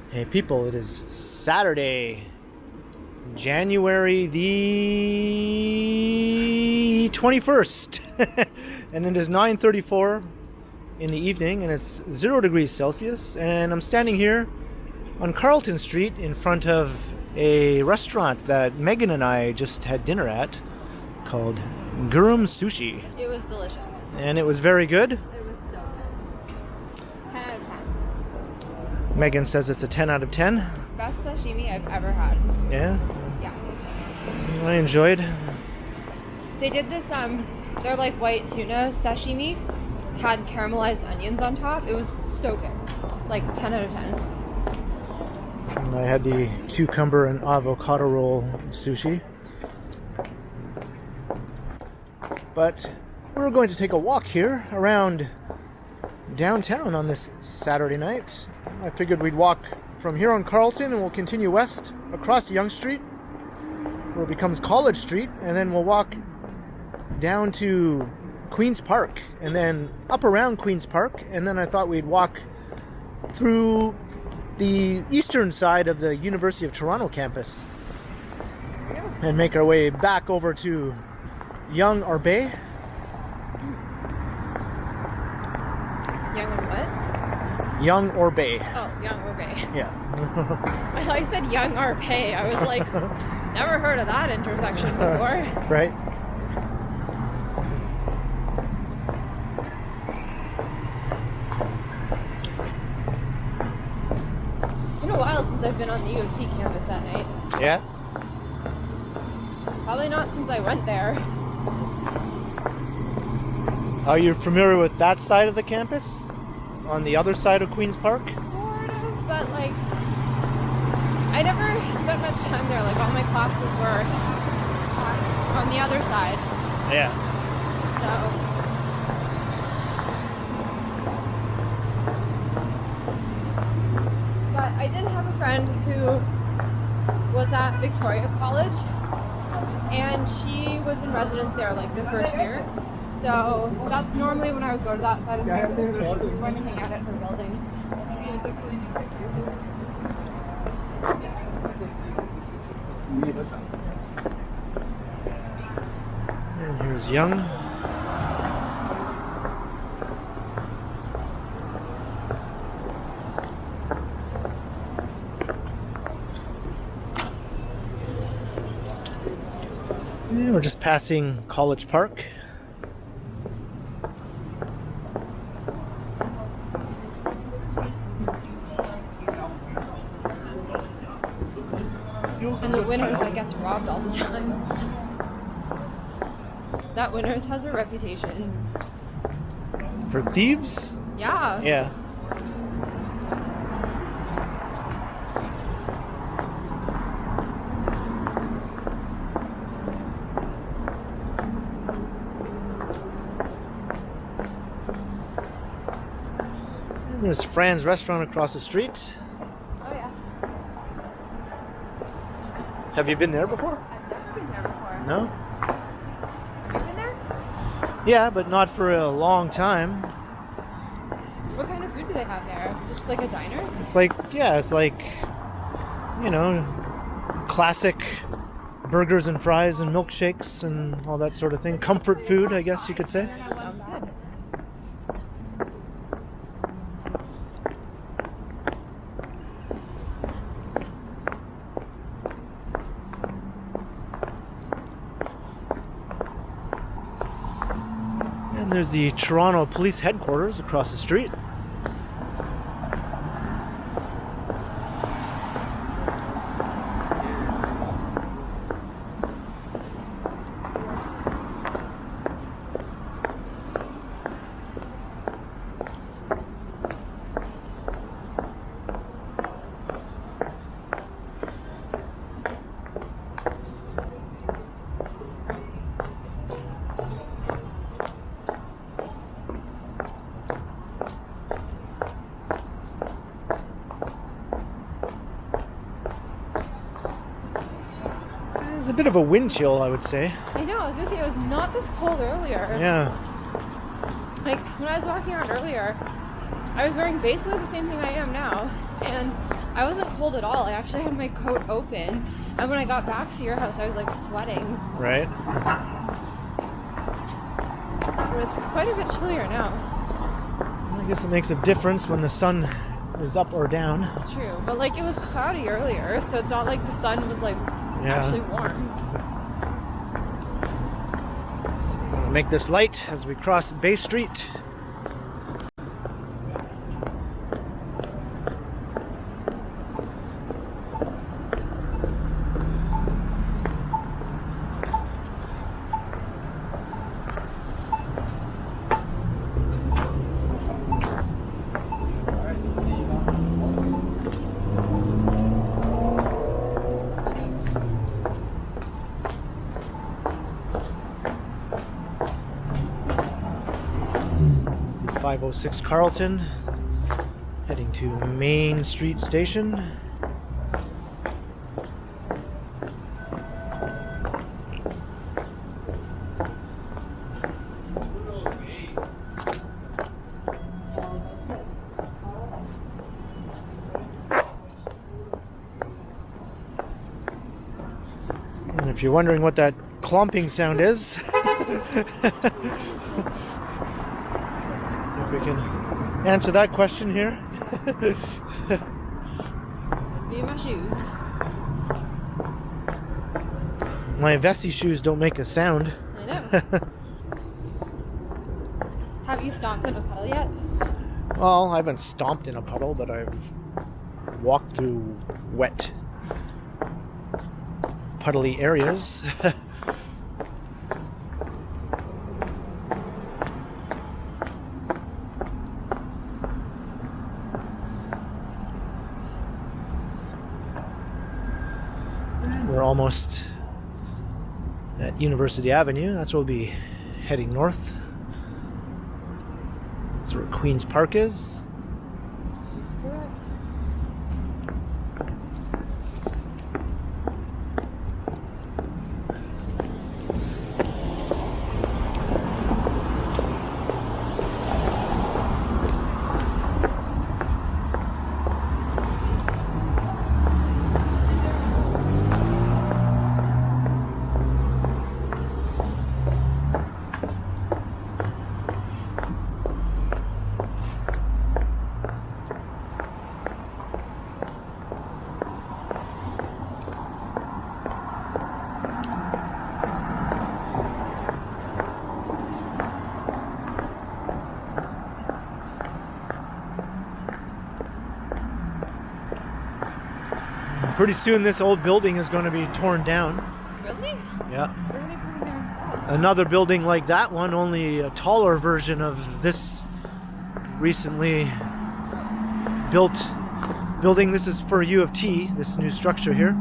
Hey people, it is Saturday, January the 21st, and it is 9:34 in the evening, and it's 0 degrees Celsius, and I'm standing here on Carlton Street in front of a restaurant that Meghan and I just had dinner at called Gurum Sushi. It was delicious. And it was very good. It was so good. 10 out of 10. Meghan says it's a 10 out of 10. Best sashimi I've ever had. Yeah? Yeah. I enjoyed. They did this, they're like white tuna sashimi. Had caramelized onions on top. It was so good. Like 10 out of 10. And I had the cucumber and avocado roll sushi. But we're going to take a walk here around downtown on this Saturday night. I figured we'd walk from here on Carlton and we'll continue west across Yonge Street where it becomes College Street, and then we'll walk down to Queen's Park and then up around Queen's Park, and then I thought we'd walk through the eastern side of the University of Toronto campus and make our way back over to Yonge or Bay. Young and what? Yonge or Bay. Oh, Young or Bay. Yeah. I thought you said Young or Pay. I was like, never heard of that intersection before. Right? It's been a while since I've been on the U of T campus at night. Yeah. Probably not since I went there. Are you familiar with that side of the campus? On the other side of Queen's Park? Sort of, but like, I never spent much time there. Like, all my classes were on the other side. Yeah. So, but I did have a friend who was at Victoria College, and she was in residence there like the first year. So that's normally when I would go to that side of campus, when to hang out at her building. And here's Yonge. And we're just passing College Park. And the Winners that gets robbed all the time. That Winners has a reputation. For thieves? Yeah. Yeah. And there's Fran's restaurant across the street. Oh yeah. Have you been there before? I've never been there before. No? Have you been there? Yeah, but not for a long time. What kind of food do they have there? Is it just like a diner? It's like, you know, classic burgers and fries and milkshakes and all that sort of thing. Comfort food, I guess you could say. Sounds good. And there's the Toronto Police Headquarters across the street. It's a bit of a wind chill, I would say. I know, I was gonna say, it was not this cold earlier. Yeah. Like, when I was walking around earlier, I was wearing basically the same thing I am now. And I wasn't cold at all. I actually had my coat open. And when I got back to your house, I was like sweating. Right? But it's quite a bit chillier now. I guess it makes a difference when the sun is up or down. It's true. But like it was cloudy earlier, so it's not like the sun was like actually warm. We'll make this light as we cross Bay Street. It's the 506 Carlton, heading to Main Street Station. And if you're wondering what that clomping sound is, if we can answer that question here. Be my shoes. My Vessi shoes don't make a sound. I know. Have you stomped in a puddle yet? Well, I haven't stomped in a puddle, but I've walked through wet, puddly areas. We're almost at University Avenue. That's where we'll be heading north. That's where Queen's Park is. That's correct. Pretty soon this old building is going to be torn down. Really? Yeah. Where are they putting their stuff? Another building like that one, only a taller version of this recently built building. This is for U of T, this new structure here.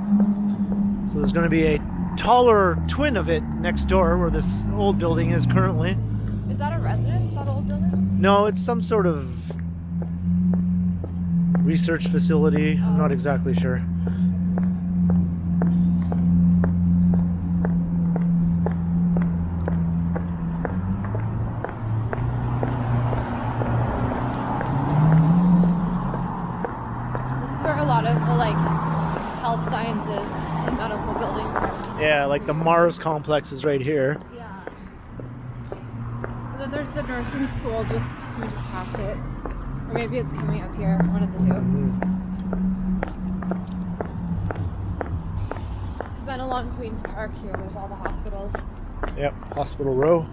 So there's going to be a taller twin of it next door where this old building is currently. Is that a residence, that old building? No, it's some sort of research facility. I'm not exactly sure. This is where a lot of the like health sciences and medical buildings are. Yeah, like the Mars complex is right here. Yeah. And then there's the nursing school we just passed it. Or maybe it's coming up here, one of the two. Because then along Queen's Park here, there's all the hospitals. Yep, Hospital Row.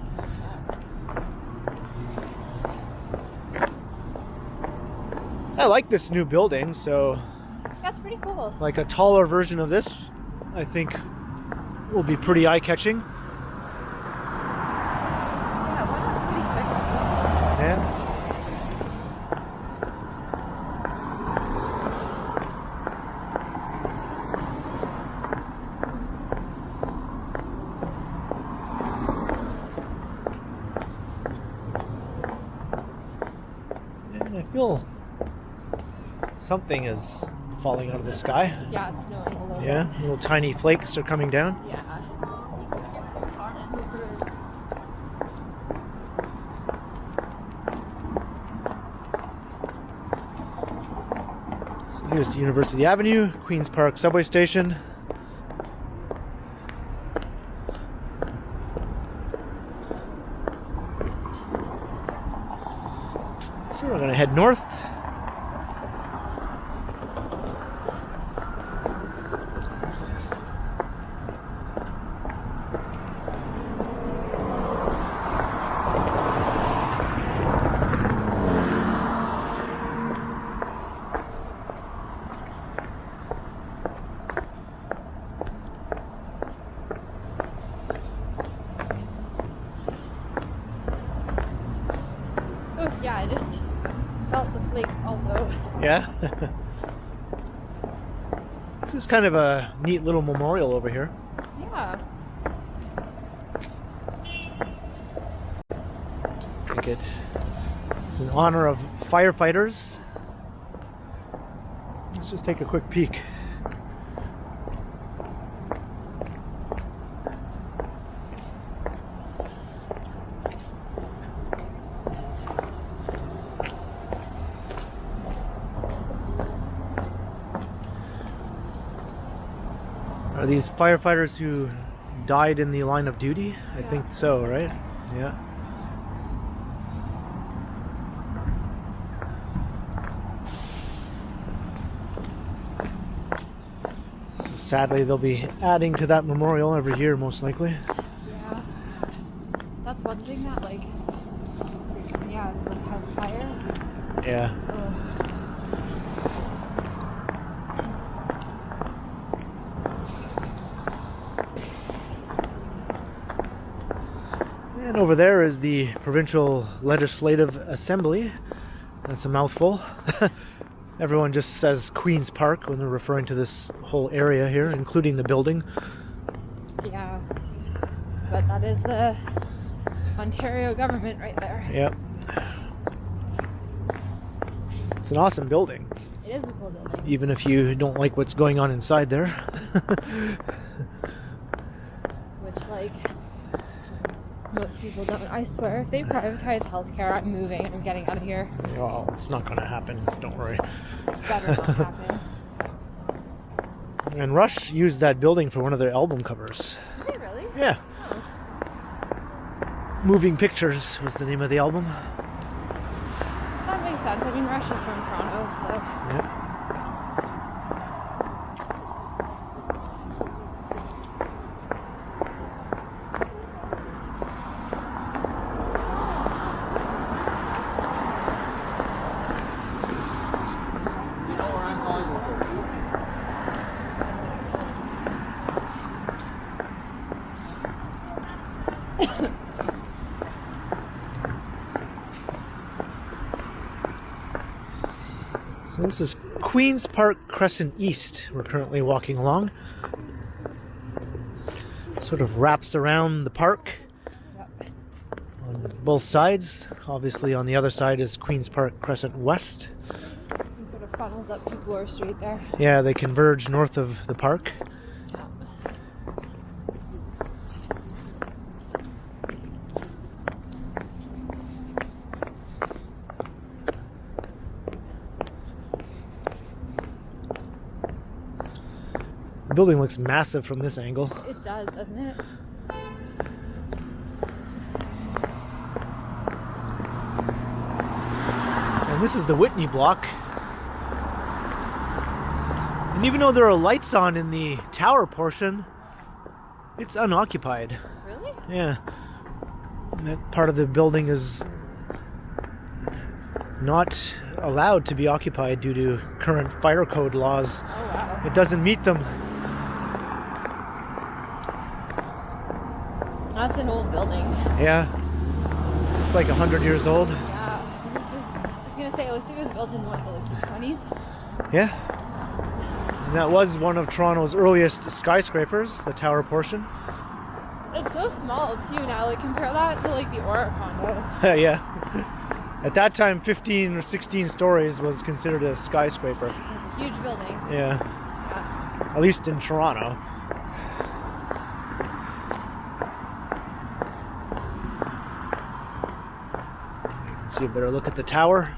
I like this new building, so That's pretty cool. like a taller version of this, I think will be pretty eye-catching. Yeah, why not pretty quick? Yeah. And I feel something is falling out of the sky. Yeah, it's snowing a little Yeah, little tiny flakes are coming down. bit. Yeah. So here's University Avenue, Queen's Park subway station. So we're going to head north. Oh yeah, I just felt the flakes also. Yeah. This is kind of a neat little memorial over here. Yeah. I think it's in honor of firefighters. Let's just take a quick peek. Are these firefighters who died in the line of duty? I think so, right? Yeah. So sadly, they'll be adding to that memorial every year, most likely. Yeah. That's one thing that, like, yeah, like house fires. Yeah. Ugh. And over there is the Provincial Legislative Assembly. That's a mouthful. Everyone just says Queen's Park when they're referring to this whole area here, including the building. Yeah. But that is the Ontario government right there. Yep. It's an awesome building. It is a cool building. Even if you don't like what's going on inside there. Which, like, most people don't. I swear, if they privatize healthcare, I'm moving. I'm getting out of here. Well, it's not going to happen. Don't worry. Better not happen. And Rush used that building for one of their album covers. Did they really? Yeah. Oh. Moving Pictures was the name of the album. That makes sense. I mean, Rush is from Toronto, so. Yeah. So this is Queen's Park Crescent East. We're currently walking along. Sort of wraps around the park Yep. on both sides. Obviously on the other side is Queen's Park Crescent West. It sort of funnels up to Bloor Street there. Yeah, they converge north of the park. The building looks massive from this angle. It does, doesn't it? And this is the Whitney block. And even though there are lights on in the tower portion, it's unoccupied. Really? Yeah. And that part of the building is not allowed to be occupied due to current fire code laws. Oh, wow. It doesn't meet them. That's an old building. Yeah. It's like 100 years old. Yeah. I was going to say, it looks like it was built in, what, the 20s? Yeah. And that was one of Toronto's earliest skyscrapers, the tower portion. It's so small, too, now. Like, compare that to, like, the Aura condo. Yeah. At that time, 15 or 16 stories was considered a skyscraper. It's a huge building. Yeah. Yeah. At least in Toronto. You can see a better look at the tower.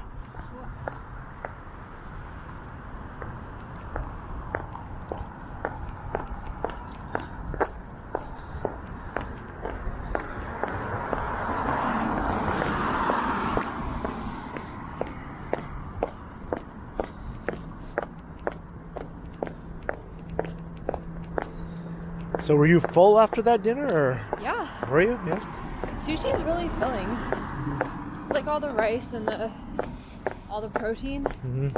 So were you full after that dinner, or Yeah. were you? Yeah. Sushi is really filling. It's like all the rice and all the protein. Mm-hmm.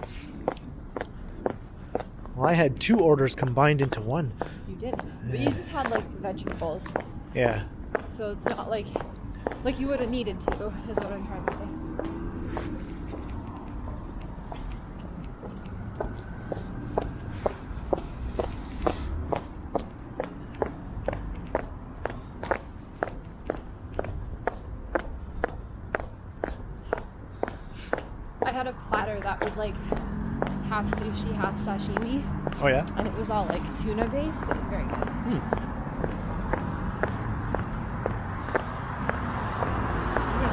Well, I had 2 orders combined into one. You did, but you just had like vegetables. Yeah. So it's not like you would have needed to, is what I'm trying to say. I had a platter that was like half sushi, half sashimi. Oh yeah? And it was all like tuna based. It was very good.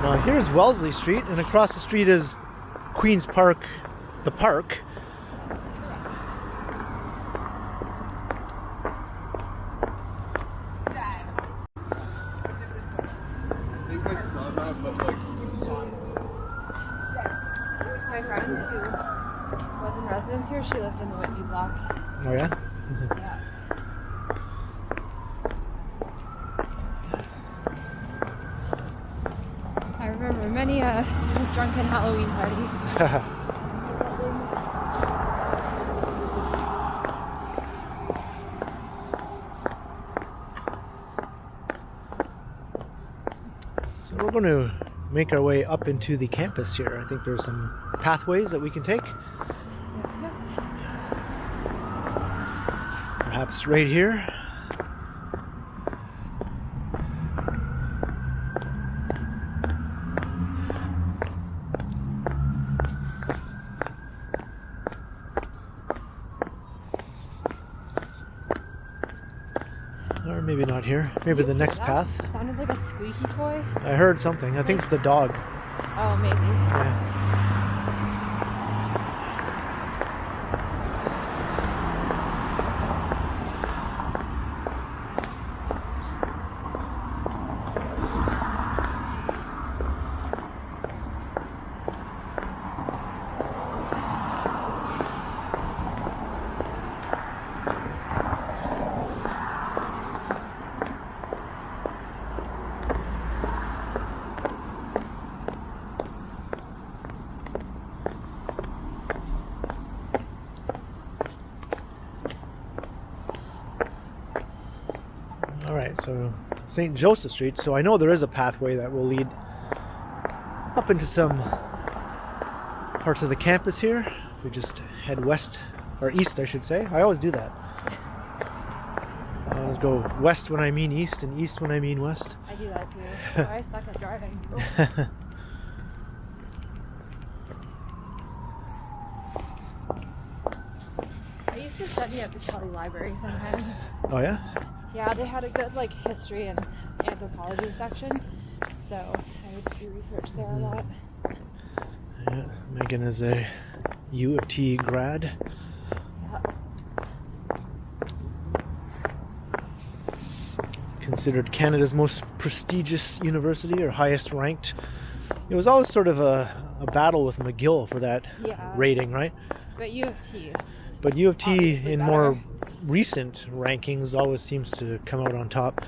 Now here's Wellesley Street, and across the street is Queen's Park, the park. That's correct. My friend who was in residence here, she lived in the Whitby block. Oh yeah? Yeah. I remember many a drunken Halloween party. So we're going to make our way up into the campus here. I think there's some pathways that we can take. Perhaps right here. Or maybe not here. Maybe the next path. Sounded like a squeaky toy. I heard something. I think it's the dog. Oh, maybe. Yeah. Alright, so St. Joseph Street. So I know there is a pathway that will lead up into some parts of the campus here. If we just head west, or east I should say. I always do that. I always go west when I mean east and east when I mean west. I do that too. So I suck at driving. I used to study at the Kelly Library sometimes. Oh yeah? Yeah, they had a good like history and anthropology section, so I would do research there a lot. Yeah, Megan is a U of T grad. Yeah. Considered Canada's most prestigious university, or highest ranked. It was always sort of a battle with McGill for that rating, right? But U of T. But U of T Obviously in better. more recent rankings always seems to come out on top.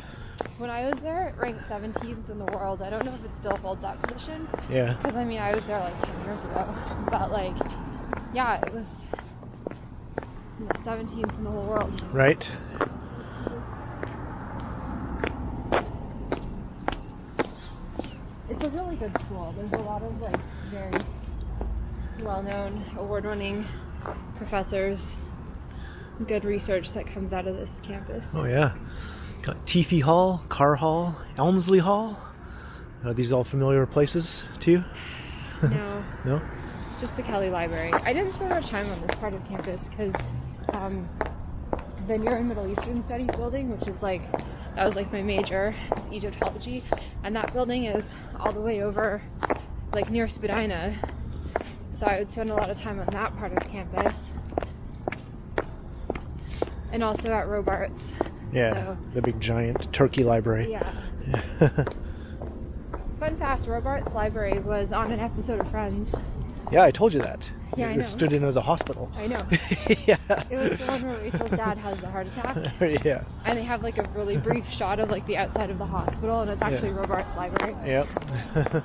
When I was there, it ranked 17th in the world. I don't know if it still holds that position. Yeah. Because I mean, I was there like 10 years ago. But like, yeah, it was 17th in the whole world. Right. It's a really good school. There's a lot of like very well-known, award-winning professors. Good research that comes out of this campus. Oh yeah. Got Teefy Hall, Carr Hall, Elmsley Hall. Are these all familiar places to you? No. No? Just the Kelly Library. I didn't spend much time on this part of campus because the Near and Middle Eastern Studies building, which is like, that was like my major, Egyptology, and that building is all the way over like near Spadina. So I would spend a lot of time on that part of campus. And also at Robarts. Yeah, So, the big giant turkey library. yeah. Fun fact, Robarts Library was on an episode of Friends. Yeah, I told you that. Yeah, I It was know. stood in as a hospital. I know. Yeah. It was the one where Rachel's dad has the heart attack. Yeah. And they have like a really brief shot of like the outside of the hospital, and it's actually Robart's library. Yep.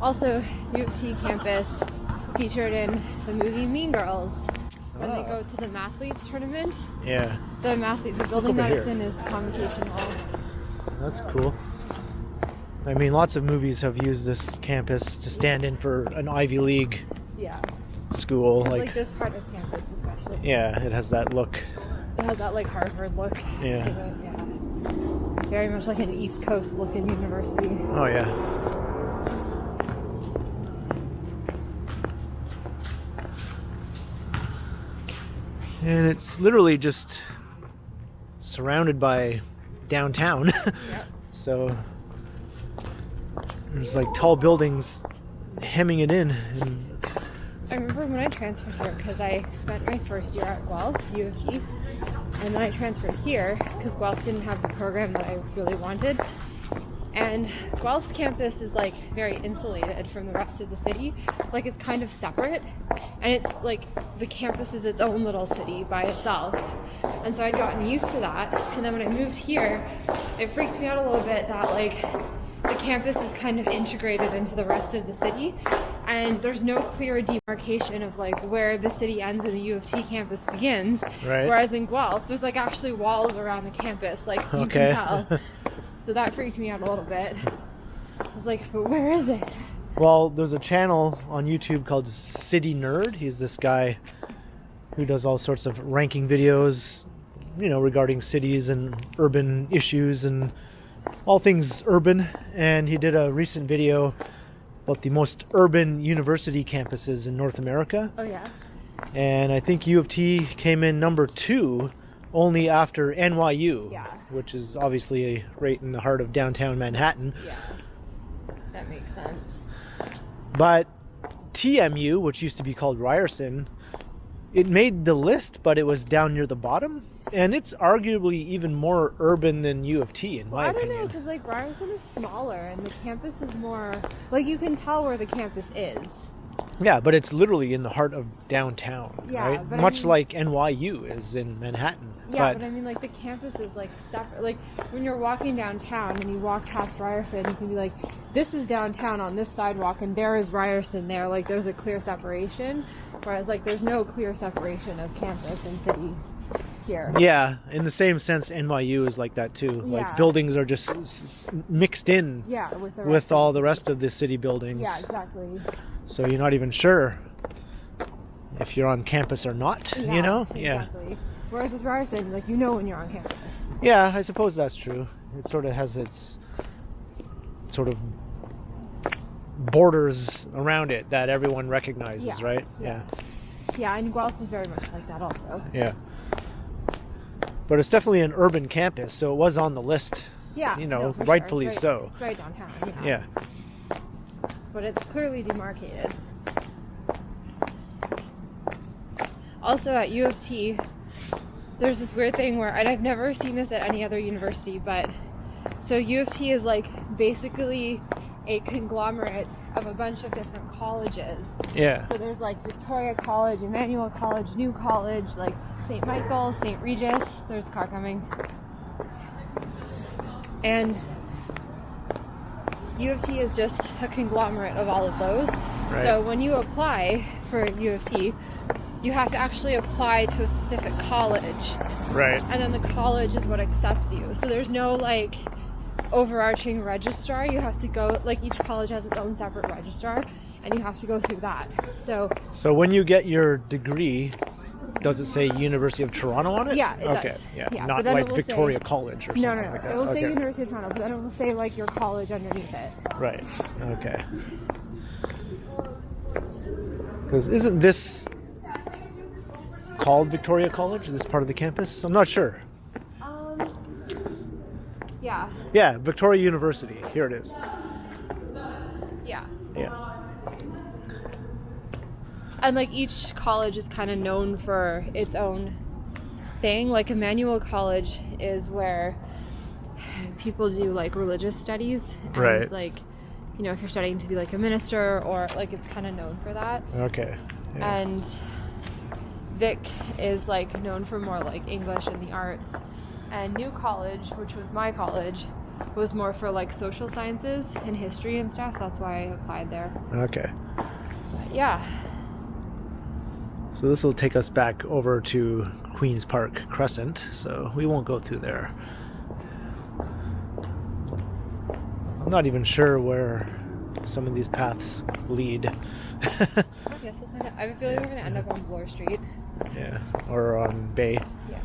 Also, U of T campus featured in the movie Mean Girls. When they go to the Mathletes tournament, Yeah. the building over that it's here. in is Convocation Hall. That's cool. I mean, lots of movies have used this campus to stand in for an Ivy League Yeah. school. Like this part of campus especially. Yeah, it has that look. It has that like Harvard look Yeah. to it, yeah. It's very much like an East Coast looking university. Oh, yeah. And it's literally just surrounded by downtown. Yep. So there's like tall buildings hemming it in. And I remember when I transferred here because I spent my first year at Guelph, U of T, and then I transferred here because Guelph didn't have the program that I really wanted. And Guelph's campus is like very insulated from the rest of the city. Like it's kind of separate, and it's like the campus is its own little city by itself. And so I'd gotten used to that. And then when I moved here, it freaked me out a little bit that like the campus is kind of integrated into the rest of the city, and there's no clear demarcation of like where the city ends and the U of T campus begins. Right. Whereas in Guelph, there's like actually walls around the campus, like you Okay. can tell. So that freaked me out a little bit. I was like, but where is it? well, there's a channel on YouTube called City Nerd. He's this guy who does all sorts of ranking videos, you know, regarding cities and urban issues and all things urban. And he did a recent video about the most urban university campuses in North America. Oh yeah. And I think U of T came in number 2 only after NYU, Yeah. which is obviously right in the heart of downtown Manhattan. Yeah. That makes sense. But TMU, which used to be called Ryerson, it made the list, but it was down near the bottom. And it's arguably even more urban than U of T, in my I don't know, opinion. because like Ryerson is smaller and the campus is more like you can tell where the campus is. Yeah, but it's literally in the heart of downtown, Yeah, right? but I Much mean- like NYU is in Manhattan. Yeah, but I mean, like the campus is like separate. Like when you're walking downtown and you walk past Ryerson, you can be like, "This is downtown on this sidewalk, and there is Ryerson there." Like there's a clear separation, whereas like there's no clear separation of campus and city here. Yeah, in the same sense, NYU is like that too. Yeah. Like buildings are just mixed in Yeah, with the rest with of all the rest of the city buildings. Yeah, exactly. So you're not even sure if you're on campus or not, you know? Yeah. Exactly. Whereas with Ryerson, like you know when you're on campus. Yeah, I suppose that's true. It sort of has its sort of borders around it that everyone recognizes, Yeah. right? Yeah. Yeah, and Guelph is very much like that also. Yeah. But it's definitely an urban campus, so it was on the list. Yeah. You know, no, for rightfully It's so. It's right downtown. Yeah. But it's clearly demarcated. Also at U of T, there's this weird thing where, and I've never seen this at any other university, but so U of T is like basically a conglomerate of a bunch of different colleges. Yeah. So there's like Victoria College, Emmanuel College, New College, like St. Michael's, St. Regis. There's a car coming. And U of T is just a conglomerate of all of those. Right. So when you apply for U of T, you have to actually apply to a specific college, Right. and then the college is what accepts you. So there's no like overarching registrar. You have to go, like each college has its own separate registrar, and you have to go through that. So when you get your degree, does it say University of Toronto on it? Yeah, it okay. does. Yeah. Yeah, Not but then like it will Victoria say- College or no, something no. like that. It will say Okay. University of Toronto, but then it will say like your college underneath it. Right. Okay. Because isn't this called Victoria College, this part of the campus? I'm not sure. Yeah. Yeah, Victoria University. Here it is. Yeah. Yeah. And like each college is kind of known for its own thing. Like Emmanuel College is where people do like religious studies, and Right. like, you know, if you're studying to be like a minister, or like it's kind of known for that. Okay. Yeah. And Vic is like known for more like English and the arts, and New College, which was my college, was more for like social sciences and history and stuff. That's why I applied there. Okay. But yeah. So this will take us back over to Queen's Park Crescent, so we won't go through there. I'm not even sure where some of these paths lead. I guess we'll find out. I have a feeling we're gonna end up on Bloor Street. Yeah, or on Bay. Yeah.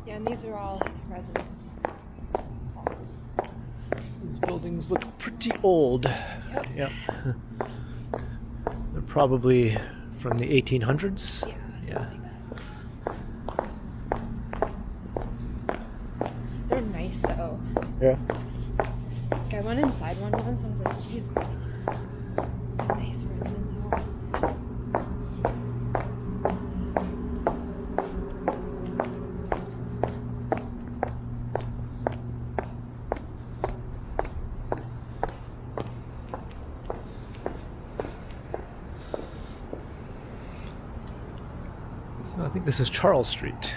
Yeah, and these are all residence halls. These buildings look pretty old. Yep. They're probably from the 1800s. Yeah. Yeah. They're nice though. Yeah. Like, I went inside one once and I was like, Jesus, it's a nice residence hall. So I think this is Charles Street.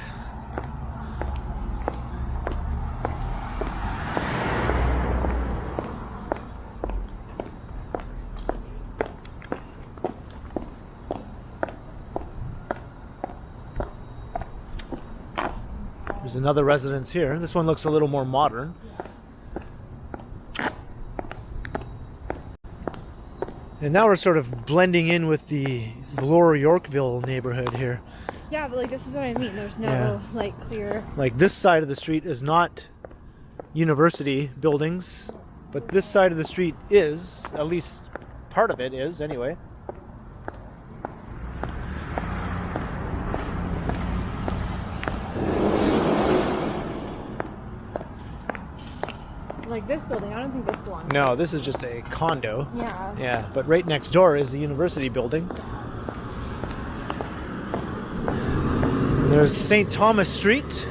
There's another residence here. This one looks a little more modern. And now we're sort of blending in with the Bloor Yorkville neighborhood here. Yeah, but like this is what I mean. There's no Yeah. like clear. Like this side of the street is not university buildings, but this side of the street is, at least part of it is anyway. Like this building, I don't think this belongs. No, this is just a condo. Yeah. Yeah, but right next door is the university building. And there's St. Thomas Street.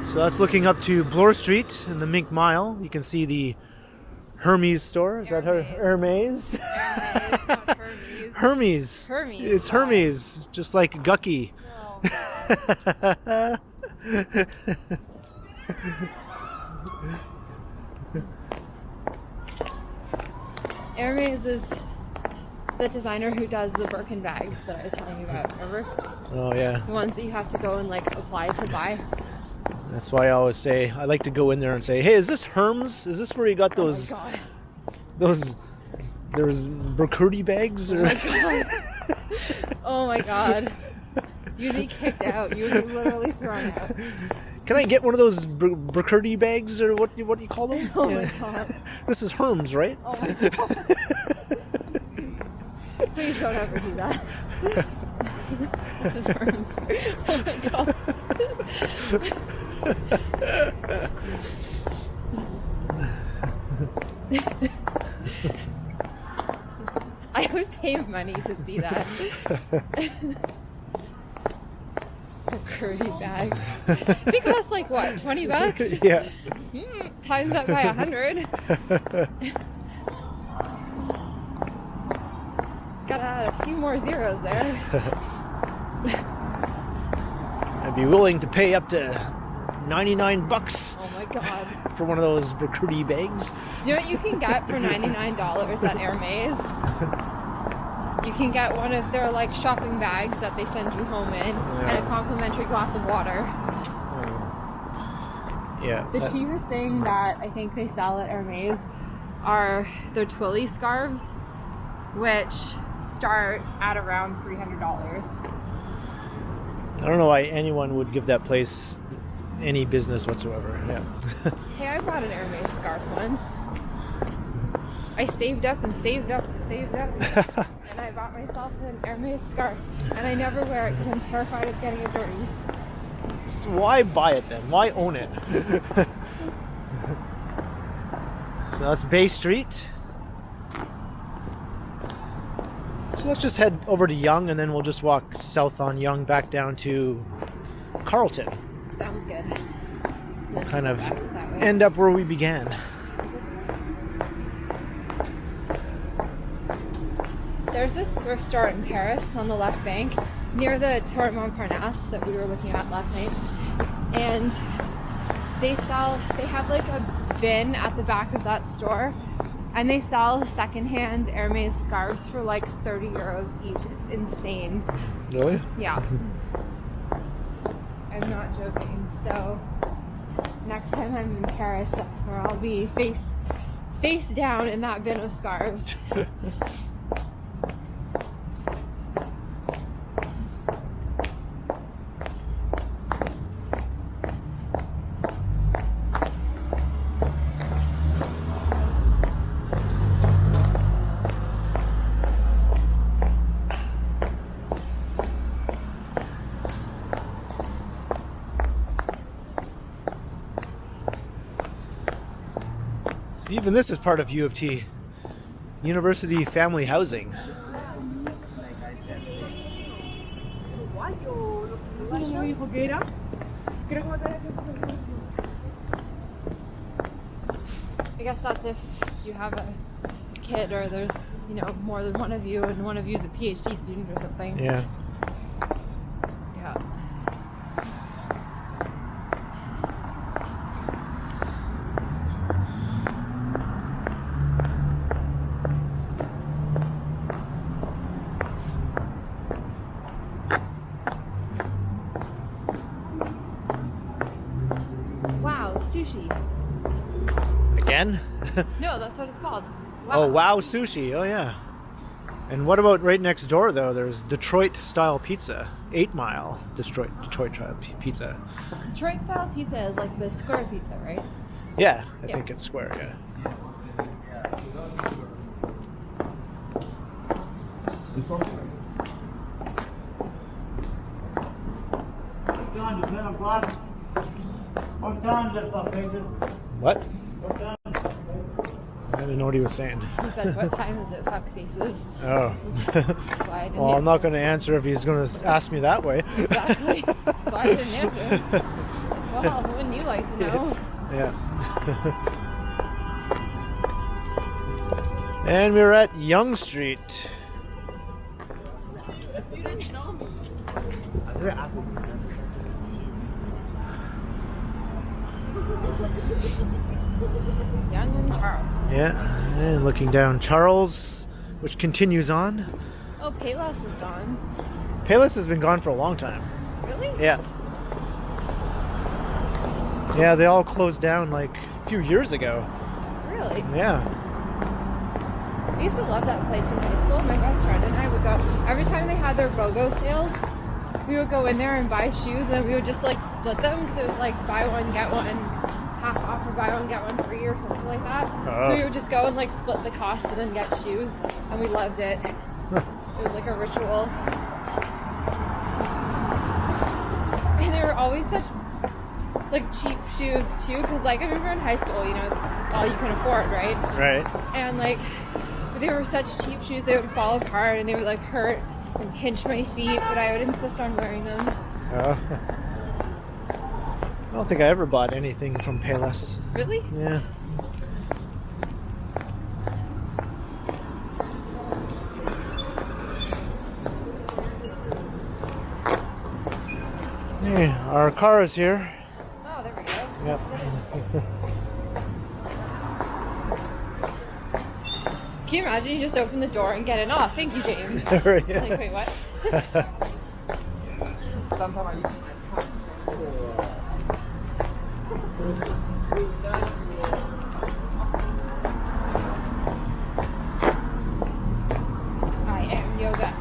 So that's looking up to Bloor Street and the Mink Mile. You can see the Hermes store. Is that her? Hermes? Hermes, not Hermes. Hermes. Hermes. It's Hermes, just like Gucky. No. Hermes is the designer who does the Birkin bags that I was telling you about, remember? Oh yeah. The ones that you have to go and like apply to buy. That's why I always say, I like to go in there and say, hey, is this Hermes? Is this where you got those, Oh my god. those Burkirty bags? Oh Or... my god. Oh my god. You'd be kicked out. You would be literally thrown out. Can I get one of those Burkirty bags, or what do you call them? Oh my god. This is Hermes, right? Oh my god. Please don't ever do that. This is Hermes. Oh my god. I would pay money to see that. A curry bag. They cost like what, 20 bucks? Yeah. Times that by 100. It's got a few more zeros there. I'd be willing to pay up to 99 bucks Oh my god. for one of those Burkirty bags. Do you know what you can get for $99 at Hermes? You can get one of their like shopping bags that they send you home in, and a complimentary glass of water. Yeah. The cheapest thing that I think they sell at Hermes are their Twilly scarves, which start at around $300. I don't know why anyone would give that place any business whatsoever. Yeah. Hey, I bought an Hermes scarf once. I saved up and saved up and saved up, and I bought myself an Hermes scarf, and I never wear it because I'm terrified of getting it dirty. So why buy it then? Why own it? So that's Bay Street. So let's just head over to Yonge, and then we'll just walk south on Yonge back down to Carlton. Sounds good. We'll kind of end up where we began. There's this thrift store in Paris on the left bank near the Tour Montparnasse that we were looking at last night. And they have like a bin at the back of that store, and they sell secondhand Hermes scarves for like 30 euros each. It's insane. Really? Yeah. I'm not joking. So next time I'm in Paris, that's where I'll be face down in that bin of scarves. Even this is part of U of T, University Family Housing. I guess that's if you have a kid or there's, you know, more than one of you and one of you's a PhD student or something. Yeah. Yeah. Wow, sushi. Again? No, that's what it's called. Wow. Oh, wow, sushi. Oh, yeah. And what about right next door, though? There's Detroit-style pizza. 8 Mile Detroit-style pizza. Detroit-style pizza is like the square pizza, right? Yeah, I Yeah. think it's square, yeah. What? I didn't know what he was saying. He said, what time is it? Fuck faces. Oh. That's why I didn't Well, I'm not answer. going to answer if he's going to ask me that way. Exactly. That's why I didn't answer. Well, wouldn't you like to know? Yeah. And we're at Yonge Street. You didn't know me. Young and Charles. Yeah, and looking down Charles, which continues on. Oh, Payless is gone. Payless has been gone for a long time. Really? Yeah. Yeah, they all closed down like a few years ago. Really? Yeah. I used to love that place in high school. My best friend and I would go every time they had their BOGO sales. We would go in there and buy shoes, and we would just like split them because it was like buy one get one half off, or buy one get one free, or something like that. Oh. So we would just go and like split the cost and then get shoes, and we loved it. It was like a ritual. And they were always such like cheap shoes too, because like I remember in high school, you know, that's all you can afford, right? Right. And like they were such cheap shoes, they would fall apart and they would like hurt and pinch my feet, but I would insist on wearing them. Oh. I don't think I ever bought anything from Payless. Really? Yeah. Hey, our car is here. Oh, there we go. Yep. Can you imagine you just open the door and get in? Oh, thank you, James. Sorry. Like, wait, what? I am yoga.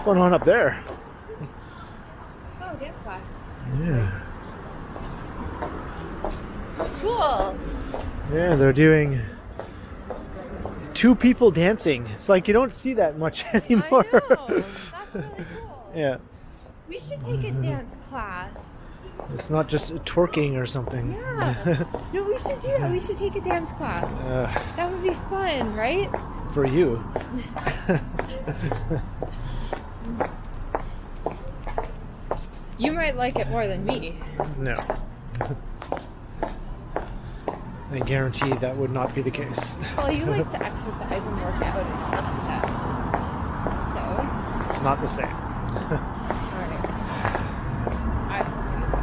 going on up there? Oh, dance class. Yeah. Cool. Yeah, they're doing 2 people dancing. It's like you don't see that much anymore. I know. That's really cool. Yeah. We should take a dance class. It's not just twerking or something. Yeah. No, we should do that. We should take a dance class. That would be fun, right? For you. You might like it more than me. No. I guarantee that would not be the case. Well, you like to exercise and work out and all that stuff. So. It's not the same. Alright. I still think it's fun.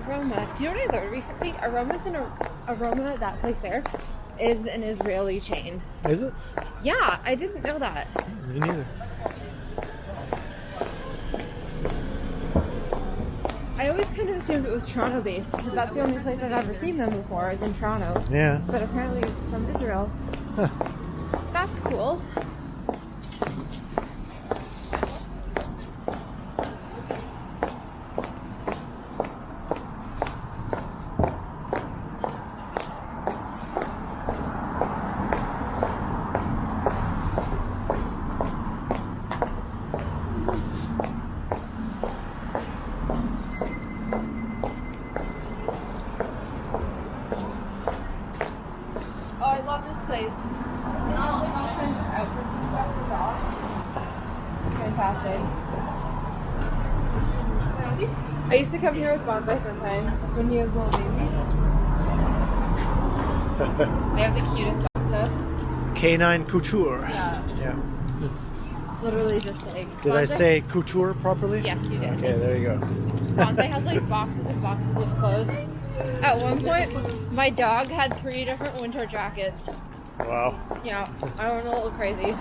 Aroma. Do you know what I learned recently? Aroma, that place there, is an Israeli chain. Is it? Yeah, I didn't know that. Me neither. I always kind of assumed it was Toronto based because that's the only place I've ever seen them before is in Toronto. Yeah. But apparently from Israel. Huh. That's cool. Oh, I love this place. All kinds of outfits and stuff for dogs. It's fantastic. I used to come here with Bonsai sometimes when he was a little baby. They have the cutest dog stuff. Canine couture. Yeah. Yeah. It's literally just like. Did I Bonsai- say couture properly? Yes, you did. Okay, there you go. Bonsai has like boxes and boxes of clothes. At one point, my dog had 3 different winter jackets. Wow. Yeah, I went a little crazy.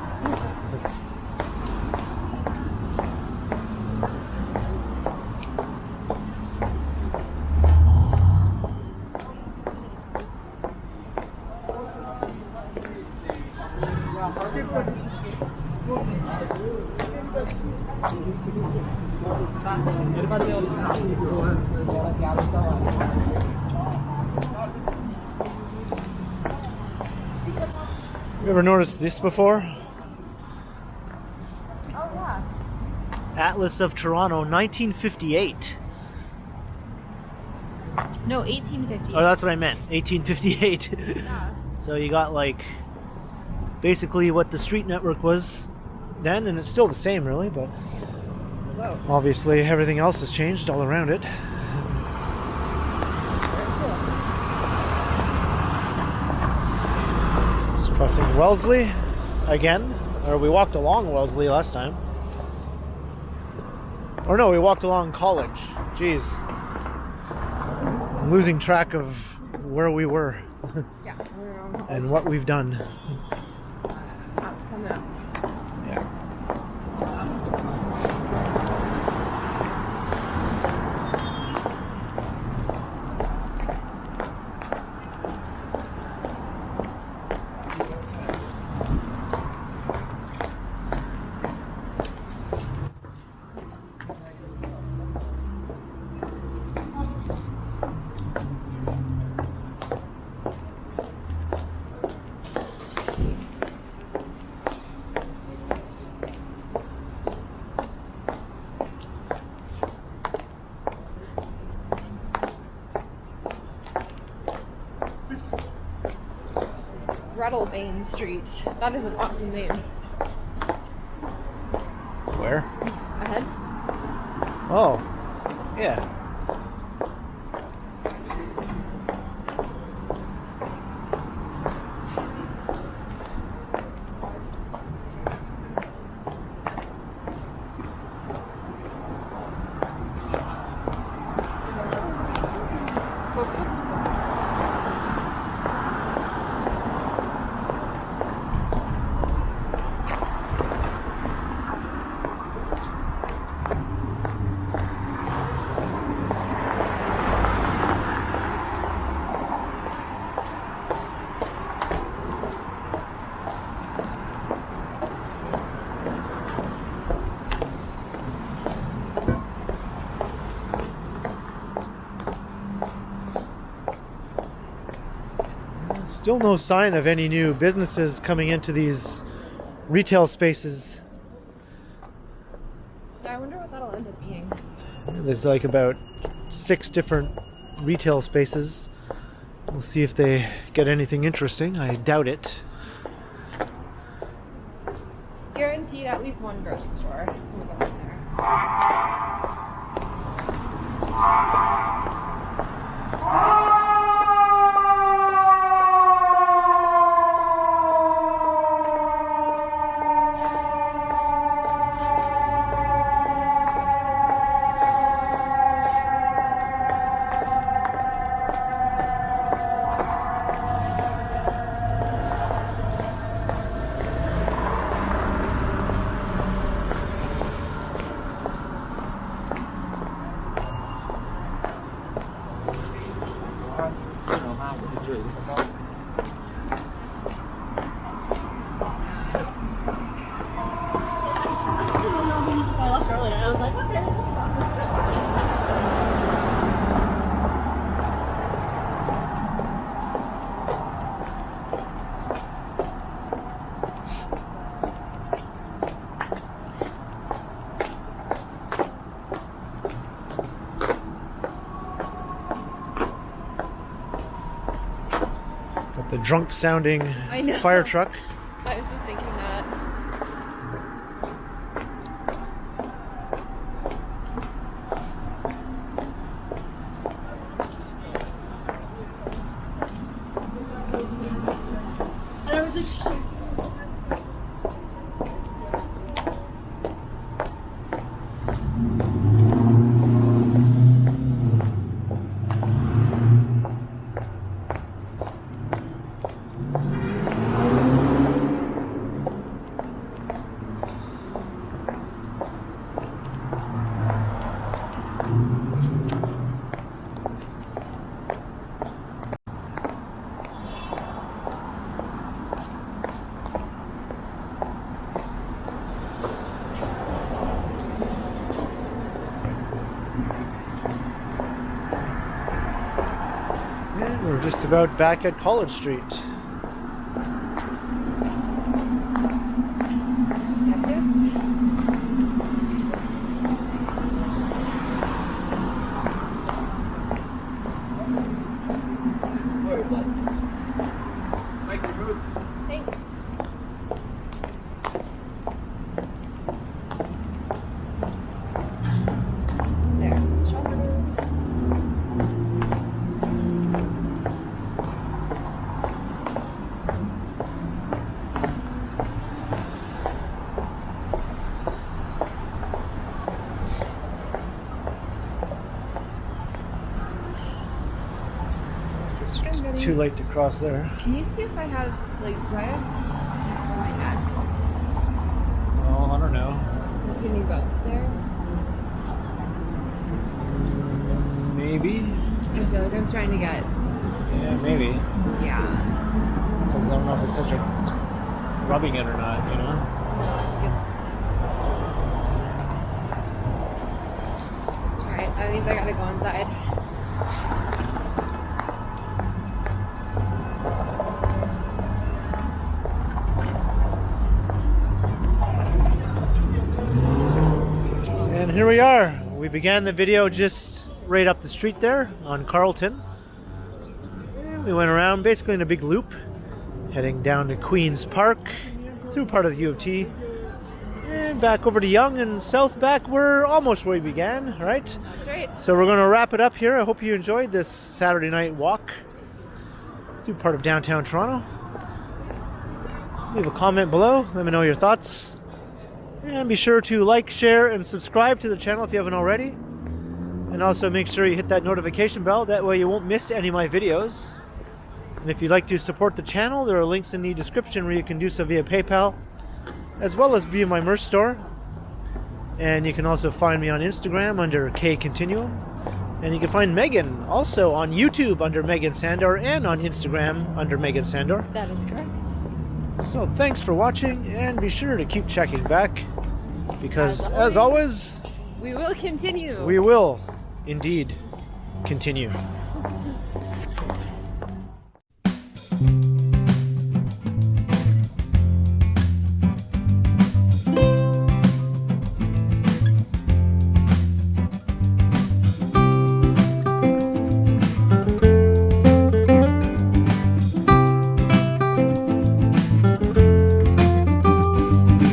You ever noticed this before? Oh yeah. Atlas of Toronto, 1958. No, 1850. Oh, that's what I meant. 1858. Yeah. So you got like basically what the street network was then, and it's still the same, really, but Whoa. obviously everything else has changed all around it. Very cool. Just crossing Wellesley again. Or we walked along Wellesley last time. Or no, we walked along College. Jeez. I'm losing track of where we were Yeah, we're on college. and what we've done. That's coming up. Yeah. Rattlebane Street. That is an awesome name. Where? Ahead. Oh, yeah. Still no sign of any new businesses coming into these retail spaces. Yeah, I wonder what that'll end up being. There's like about 6 different retail spaces. We'll see if they get anything interesting. I doubt it. Guaranteed at least one grocery store. We'll go in there. Got the drunk sounding I know. fire truck. I was just thinking that. And I was like, shit. And we're just about back at College Street. Thanks. There's the shutters. It's too late to cross there. Can you see if I have sleep? Do I have next to my neck? Oh, I don't know. Do you see any bumps there? Maybe. I feel like I'm trying to get. Yeah, maybe. Yeah. Because I don't know if it's because you're rubbing it or not, you know? No, I think it's. Alright, that means I gotta go inside. And here we are. We began the video just right up the street there on Carlton. And we went around basically in a big loop. Heading down to Queen's Park, through part of the U of T, and back over to Yonge and south back. We're almost where we began, right? That's right. So we're going to wrap it up here. I hope you enjoyed this Saturday night walk through part of downtown Toronto. Leave a comment below. Let me know your thoughts. And be sure to like, share, and subscribe to the channel if you haven't already. And also make sure you hit that notification bell. That way you won't miss any of my videos. And if you'd like to support the channel, there are links in the description where you can do so via PayPal, as well as via my merch store. And you can also find me on Instagram under KContinuum. And you can find Meghan also on YouTube under Meghan Sandor and on Instagram under Meghan Sandor. That is correct. So thanks for watching, and be sure to keep checking back, because as always, we will continue. we will indeed continue.